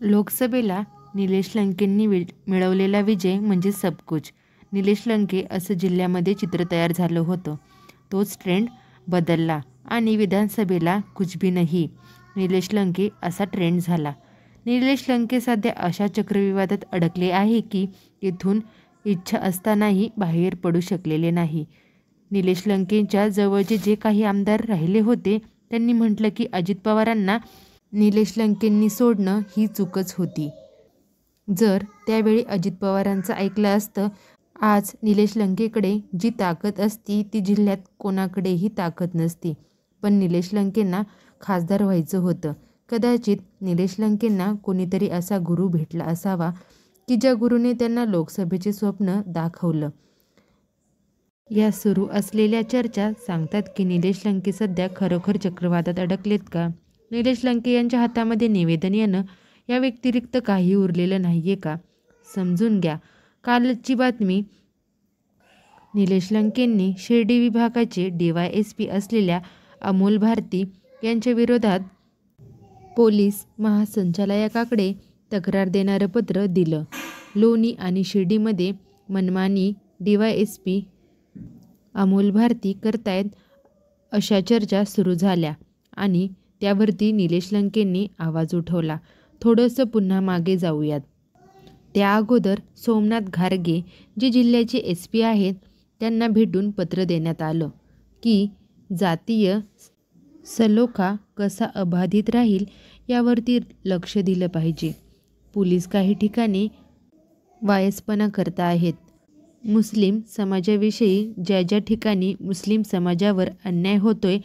लोकसभेला निलेश लंकेंनी मिळवलेला विजय म्हणजे सबकुछ. निलेश लंके असं जिल्ह्यामध्ये चित्र तयार झालं होतं. तोच ट्रेंड बदलला आणि विधानसभेला कुछ भी नहीं निलेश लंके असा ट्रेंड झाला. निलेश लंके सध्या अशा चक्रविवादात अडकले आहे की इथून इच्छा असतानाही बाहेर पडू शकलेले नाही. निलेश लंकेंच्या जवळचे जे काही आमदार राहिले होते त्यांनी म्हटलं की अजित पवारांना निलेश लंकेंनी सोडणं ही चूकच होती. जर त्यावेळी अजित पवारांचं ऐकलं असतं, आज निलेश लंकेकडे जी ताकद असती ती जिल्ह्यात कोणाकडेही ताकद नसती. पण निलेश लंकेंना खासदार व्हायचं होतं. कदाचित निलेश लंकेंना कोणीतरी असा गुरु भेटला असावा की ज्या गुरुने त्यांना लोकसभेचे स्वप्न दाखवलं. या सुरू असलेल्या चर्चा सांगतात की निलेश लंके सध्या खरोखर चक्रवादात अडकलेत का? निलेश लंके यांच्या हातामध्ये निवेदन येणं या व्यतिरिक्त काही उरलेलं नाहीये का? समजून घ्या. कालची बातमी. निलेश लंकेंनी शिर्डी विभागाचे DYSP असलेल्या अमोल भारती यांच्या विरोधात पोलीस महासंचालकाकडे तक्रार देणारं पत्र दिलं. लोणी आणि शिर्डीमध्ये मनमानी DYSP अमोल भारती करतायत अशा चर्चा सुरू झाल्या आणि त्यावरती निलेश लंकेंनी आवाज उठवला. थोडंसं पुन्हा मागे जाऊयात. त्या अगोदर सोमनाथ घारगे जे जिल्ह्याचे SP आहेत त्यांना भेटून पत्र देण्यात आलं की जातीय सलोखा कसा अबाधित राहील यावरती लक्ष दिलं पाहिजे. पोलीस काही ठिकाणी वायसपणा करत आहेत. मुस्लिम समाजाविषयी ज्या ज्या ठिकाणी मुस्लिम समाजावर अन्याय होतोय,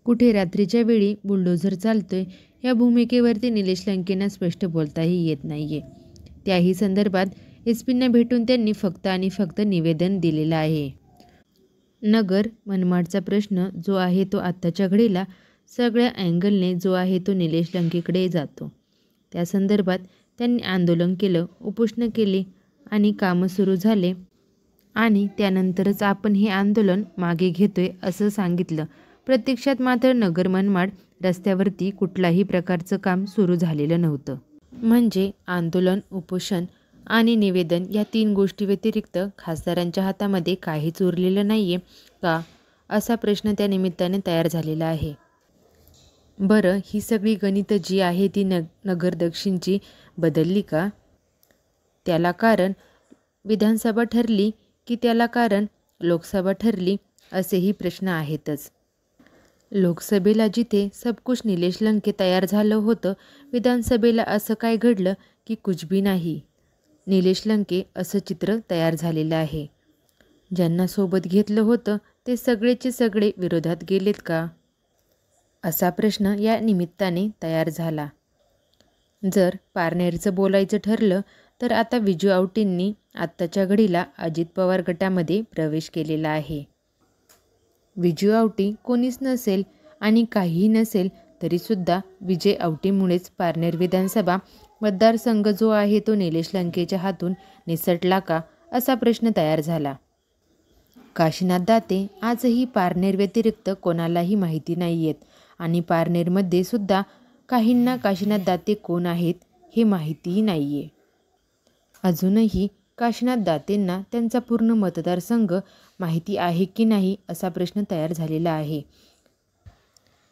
कुठे रात्रीच्या वेळी बुलडोझर चालतोय, या भूमिकेवरती निलेश लंकेंना स्पष्ट बोलताही येत नाहीये. त्याही संदर्भात SPंना भेटून त्यांनी फक्त आणि फक्त निवेदन दिलेलं आहे. नगर मनमाडचा प्रश्न जो आहे तो आत्ताच्या घडीला सगळ्या अँगलने जो आहे तो निलेश लंकेकडे जातो. त्या संदर्भात त्यांनी आंदोलन केलं, उपोषणं केली आणि कामं सुरू झाले आणि त्यानंतरच आपण हे आंदोलन मागे घेतोय असं सांगितलं. प्रत्यक्षात मात्र नगर मनमाड रस्त्यावरती कुठलाही प्रकारचं काम सुरू झालेलं नव्हतं. म्हणजे आंदोलन, उपोषण आणि निवेदन या 3 गोष्टी व्यतिरिक्त खासदारांच्या हातामध्ये काहीच उरलेलं नाहीये का, असा प्रश्न त्या निमित्ताने तयार झालेला आहे. बरं, ही सगळी गणितं जी आहे ती नगर दक्षिणची बदलली का? त्याला कारण विधानसभा ठरली की त्याला कारण लोकसभा ठरली, असेही प्रश्न आहेतच. लोकसभेला जिथे सबकुछ निलेश लंके तयार झालं होतं, विधानसभेला असं काय घडलं की कुछ भी नाही निलेश लंके असं चित्र तयार झालेलं आहे. ज्यांना सोबत घेतलं होतं ते सगळेचे सगळे विरोधात गेलेत का, असा प्रश्न या निमित्ताने तयार झाला. जर पारनेरचं बोलायचं ठरलं तर आता विजू आवटींनी आत्ताच्या घडीला अजित पवार गटामध्ये प्रवेश केलेला आहे. विजू आवटी कोणीच नसेल आणि काहीही नसेल तरीसुद्धा विजय आवटीमुळेच पारनेर विधानसभा मतदारसंघ जो आहे तो निलेश लंकेच्या हातून निसटला का, असा प्रश्न तयार झाला. काशीनाथ दाते आजही पारनेर व्यतिरिक्त कोणालाही माहिती नाही आहेत आणि पारनेरमध्ये सुद्धा काहींना काशीनाथ दाते कोण आहेत हे माहितीही नाही आहे. अजूनही काशीनाथ दातेंना त्यांचा पूर्ण मतदारसंघ माहिती आहे की नाही असा प्रश्न तयार झालेला आहे.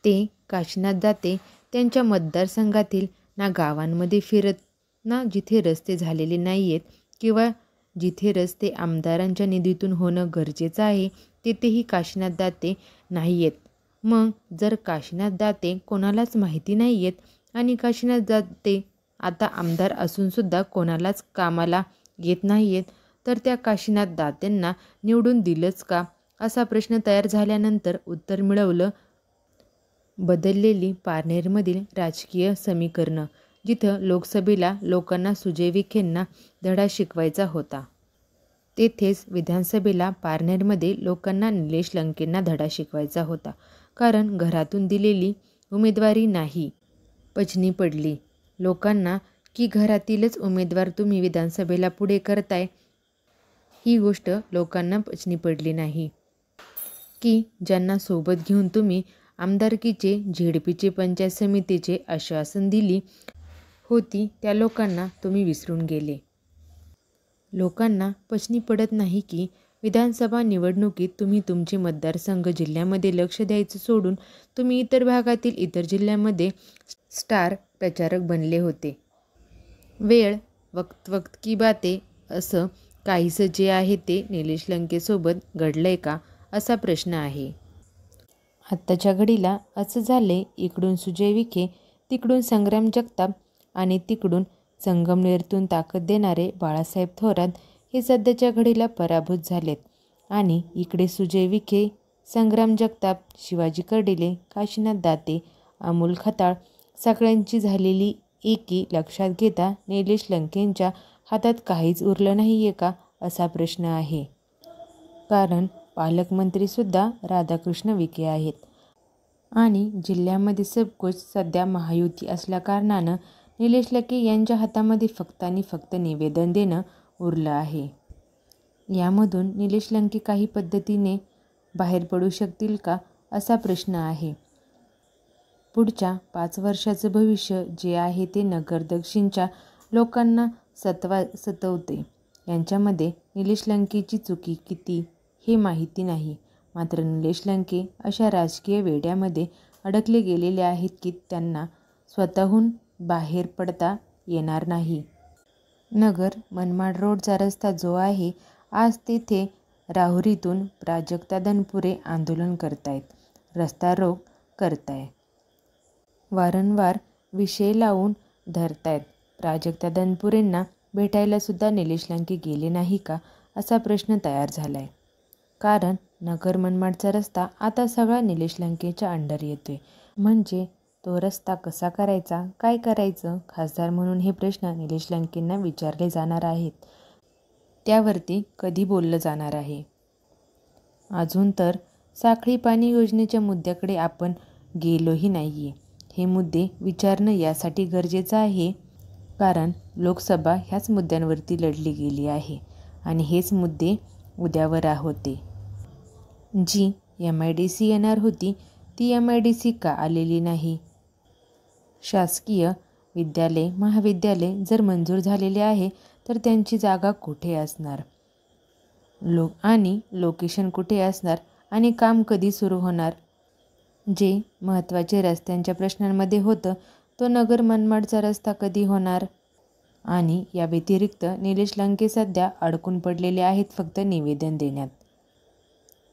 ते काशीनाथ दाते त्यांच्या मतदारसंघातील ना गावांमध्ये फिरत, ना जिथे रस्ते झालेले नाही आहेत किंवा जिथे रस्ते आमदारांच्या निधीतून होणं गरजेचं आहे तिथेही काशीनाथ दाते नाही आहेत. मग जर काशीनाथ दाते कोणालाच माहिती नाही आहेत आणि काशीनाथ दाते आता आमदार असूनसुद्धा कोणालाच कामाला येत नाही आहेत, तर त्या काशीनाथ दातेंना निवडून दिलंच का, असा प्रश्न तयार झाल्यानंतर उत्तर मिळवलं बदललेली पारनेरमधील राजकीय समीकरणं, जिथं लोकसभेला लोकांना सुजय विखेंना धडा शिकवायचा होता, तेथेच विधानसभेला पारनेरमध्ये लोकांना निलेश लंकेंना धडा शिकवायचा होता. कारण घरातून दिलेली उमेदवारी नाही पचनी पडली लोकांना की घरातीलच उमेदवार तुम्ही विधानसभेला पुढे करताय, ही गोष्ट लोकांना पचनी पडली नाही. की ज्यांना सोबत घेऊन तुम्ही आमदारकीचे, झेडपीचे, पंचायत समितीचे आश्वासन दिली होती त्या लोकांना तुम्ही विसरून गेले. लोकांना पचनी पडत नाही की विधानसभा निवडणुकीत तुम्ही तुमचे मतदारसंघ जिल्ह्यामध्ये लक्ष द्यायचं सोडून तुम्ही इतर भागातील इतर जिल्ह्यामध्ये स्टार प्रचारक बनले होते. वेळ वक्त वक्त की बाते असं काहीसं जे आहे ते निलेश लंकेसोबत घडलंय का असा प्रश्न आहे. आत्ताच्या घडीला असं झालंय, इकडून सुजय विखे, तिकडून संग्राम जगताप आणि तिकडून संगमनेरतून ताकद देणारे बाळासाहेब थोरात हे सध्याच्या घडीला पराभूत झालेत. आणि इकडे सुजय विखे, संग्राम जगताप, शिवाजी कर्डिले, काशीनाथ दाते, अमोल खताळ सगळ्यांची झालेली एकी लक्षात घेता निलेश लंकेंच्या हातात काहीच उरलं नाही आहे का असा प्रश्न आहे. कारण पालकमंत्रीसुद्धा राधाकृष्ण विखे आहेत आणि जिल्ह्यामध्ये सबकुच सध्या महायुती असल्याकारणानं निलेश लंके यांच्या हातामध्ये फक्त आणि फक्त निवेदन देणं उरलं आहे. यामधून निलेश लंके काही पद्धतीने बाहेर पडू शकतील का असा प्रश्न आहे. पुढच्या 5 वर्षाचं भविष्य जे आहे ते नगर दक्षिणच्या लोकांना सतवते. यांच्यामध्ये निलेश लंकेची चुकी किती हे माहिती नाही. मात्र निलेश लंके अशा राजकीय वेड्यामध्ये अडकले गेलेले आहेत की त्यांना स्वतःहून बाहेर पडता येणार नाही. नगर मनमाड रोडचा रस्ता जो आहे, आज तेथे राहुरीतून प्राजक्ता दनपुरे आंदोलन करतायत, रस्ता रोक करताय, वारंवार विषय लावून धरतायत. प्राजक्ता दनपुरेंना भेटायला सुद्धा निलेश लंके गेले नाही का असा प्रश्न तयार झालाय. कारण नगर मनमाडचा रस्ता आता सगळा निलेश लंकेच्या अंडर येतोय. म्हणजे तो रस्ता कसा करायचा, काय करायचं, खासदार म्हणून हे प्रश्न निलेश लंकेंना विचारले जाणार आहेत. त्यावरती कधी बोललं जाणार आहे. अजून तर साखळी पाणी योजनेच्या मुद्द्याकडे आपण गेलोही नाही आहे. हे मुद्दे विचारणं यासाठी गरजेचं आहे कारण लोकसभा ह्याच मुद्द्यांवरती लढली गेली आहे आणि हेच मुद्दे उद्यावर होते. जी MIDC येणार होती ती MIDC का आलेली नाही? शासकीय विद्यालय महाविद्यालय जर मंजूर झालेले आहे तर त्यांची जागा कुठे असणार, आणि लोकेशन कुठे असणार आणि काम कधी सुरू होणार? जे महत्त्वाचे रस्त्यांच्या प्रश्नांमध्ये होतं तो नगर मनमाडचा रस्ता कधी होणार? आणि या व्यतिरिक्त निलेश लंके सध्या अडकून पडलेले आहेत फक्त निवेदन देण्यात.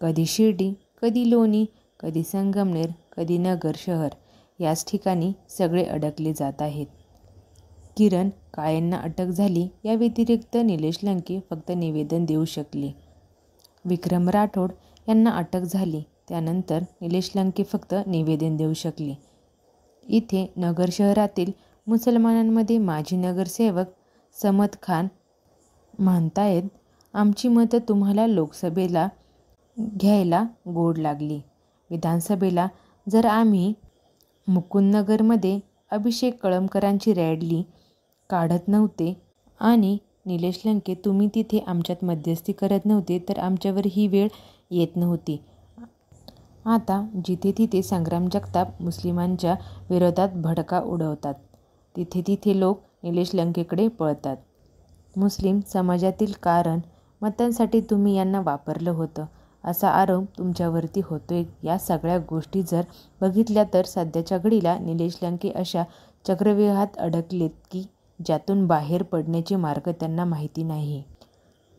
कधी शिर्डी, कधी लोणी, कधी संगमनेर, कधी नगर शहर याच ठिकाणी सगळे अडकले जात आहेत. किरण काळेंना अटक झाली, या व्यतिरिक्त निलेश लंके फक्त निवेदन देऊ शकले. विक्रम राठोड यांना अटक झाली, त्यानंतर निलेश लंके फक्त निवेदन देऊ शकले. इथे नगर शहरातील मुसलमानांमध्ये माजी नगरसेवक समद खान म्हणतायत, आमची मतं तुम्हाला लोकसभेला घ्यायला गोड लागली, विधानसभेला जर आम्ही मुकुंदनगरमध्ये अभिषेक कळमकरांची रॅली काढत नव्हते आणि निलेश लंके तुम्ही तिथे आमच्यात मध्यस्थी करत नव्हते तर आमच्यावर ही वेळ येत नव्हती. आता जिथे तिथे संग्राम जगताप मुस्लिमांच्या विरोधात भडका उडवतात, तिथे तिथे लोक निलेश लंकेकडे पळतात. मुस्लिम समाजातील कारण मतांसाठी तुम्ही यांना वापरलं होतं असा आरोप तुमच्यावरती होतोय. या सगळ्या गोष्टी जर बघितल्या तर सध्याच्या घडीला निलेश लंके अशा चक्रव्यूहात अडकलेत की ज्यातून बाहेर पडण्याचे मार्ग त्यांना माहिती नाही.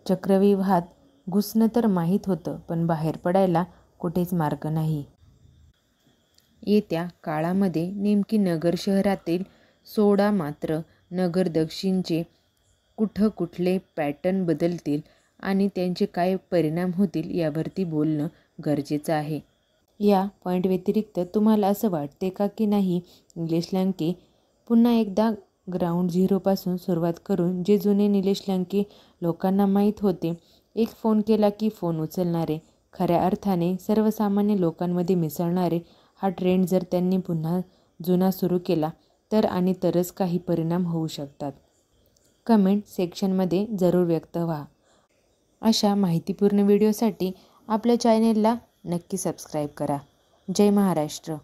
चक्रव्यूहात घुसणं तर माहीत होतं पण बाहेर पडायला कुठेच मार्ग नाही. येत्या काळामध्ये नेमकी नगर शहरातील सोडा मात्र नगर दक्षिणचे कुठले पॅटर्न बदलतील आणि त्यांचे काय परिणाम होतील यावरती बोलणं गरजेचं आहे. या पॉईंट व्यतिरिक्त तुम्हाला असं वाटते का की नाही निलेश लंके पुन्हा एकदा ग्राउंड झिरोपासून सुरुवात करून जे जुने निलेश लंके लोकांना माहीत होते, एक फोन केला की फोन उचलणारे, खऱ्या अर्थाने सर्वसामान्य लोकांमध्ये मिसळणारे, हा ट्रेंड जर त्यांनी पुन्हा जुना सुरू केला तर आणि तरच काही परिणाम होऊ शकतात. कमेंट सेक्शनमध्ये जरूर व्यक्त व्हा. अशा माहितीपूर्ण व्हिडिओसाठी आपल्या चॅनेलला नक्की सबस्क्राईब करा. जय महाराष्ट्र.